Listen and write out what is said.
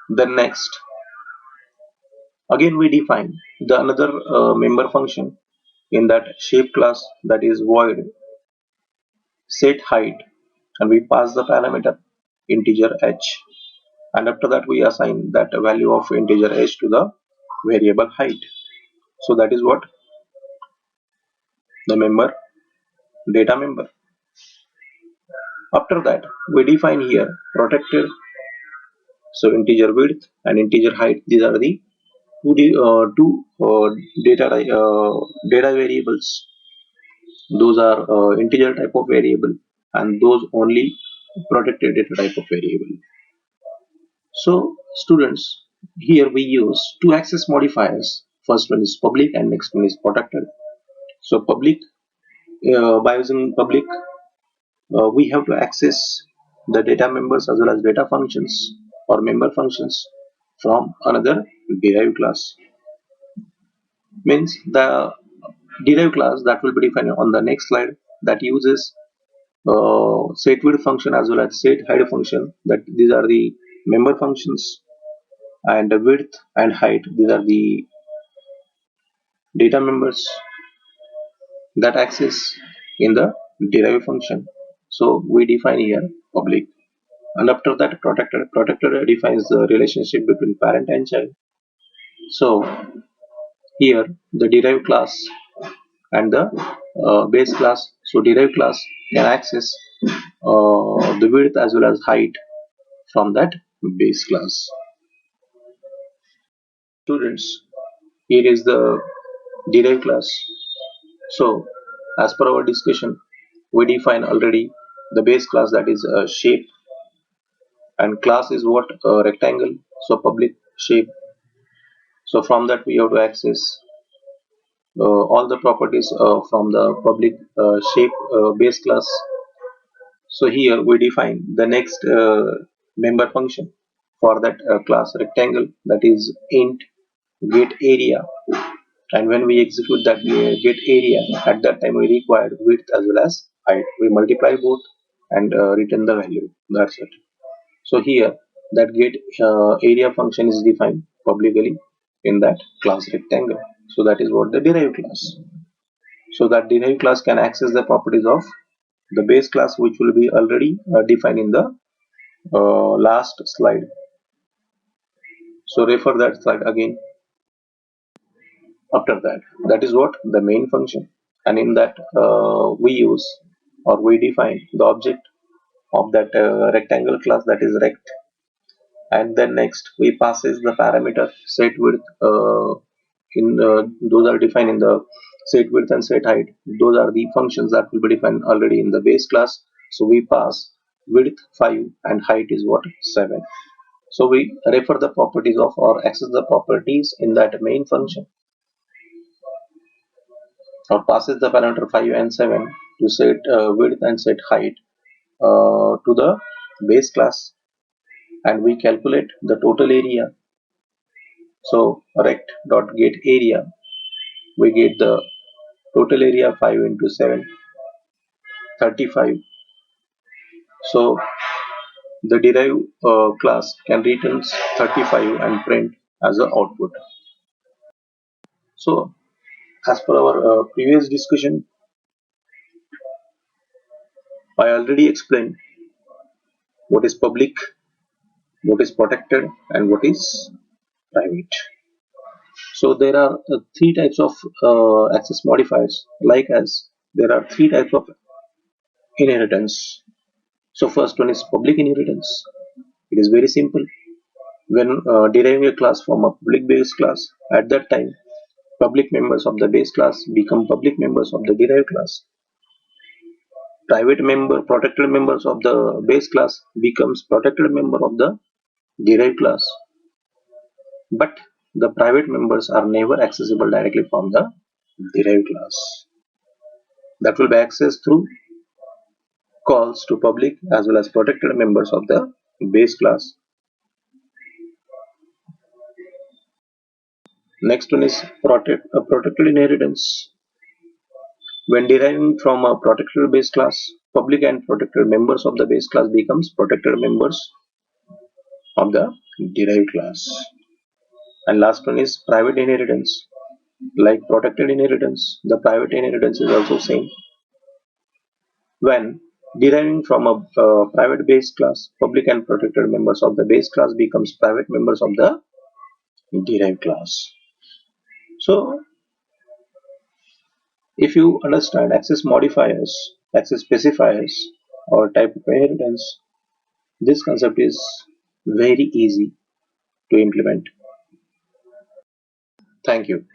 Then next, again we define the another member function in that shape class, that is void set height, and we pass the parameter integer h, and after that we assign that value of integer h to the variable height. So that is what the member data member. After that we define here protected, so integer width and integer height, these are the two data data variables. Those are integer type of variable, and those only protected data type of variable. So students, here we use two access modifiers. First one is public and next one is protected. So public, by using public, we have to access the data members as well as data functions or member functions from another derived class. Means the derived class that will be defined on the next slide, that uses set width function as well as set height function, that these are the member functions, and the width and height, these are the data members that access in the derived function. So we define here public, and after that protected defines the relationship between parent and child. So here the derived class and the base class. So derived class can access the width as well as height from that base class. Students, here is the derived class. So as per our discussion, we define already the base class, that is shape, and class is what, rectangle, so public shape. So from that we have to access all the properties from the public shape base class. So here we define the next member function for that class rectangle, that is int get area, and when we execute that get area, at that time we required width as well as height. We multiply both and return the value. That's it. So here that get area function is defined publicly in that class rectangle. So that is what the derived class. So that derived class can access the properties of the base class, which will be already defined in the last slide. So refer that slide again. After that, that is what the main function, and in that we use or we define the object of that rectangle class, that is rect, and then next we passes the parameter set width, in those are defined in the set width and set height. Those are the functions that will be defined already in the base class. So we pass width 5 and height is what, 7. So we refer the properties of or access the properties in that main function, or passes the parameter 5 and 7 to set width and set height to the base class, and we calculate the total area. So rect dot get area, we get the total area 5 into 7, 35. So the derived class can return 35 and print as an output. So as per our previous discussion, I already explained what is public, what is protected, and what is private. So there are three types of access modifiers, like as there are three types of inheritance. So first one is public inheritance. It is very simple. When deriving a class from a public base class, at that time public members of the base class become public members of the derived class. Private member, protected members of the base class becomes protected member of the derived class. But the private members are never accessible directly from the derived class. That will be accessed through calls to public as well as protected members of the base class. Next one is protected inheritance. When deriving from a protected base class, public and protected members of the base class becomes protected members of the derived class. And last one is private inheritance. Like protected inheritance, the private inheritance is also same. When deriving from a private base class, public and protected members of the base class becomes private members of the derived class. So if you understand access modifiers, access specifiers, or type of inheritance, this concept is very easy to implement. Thank you.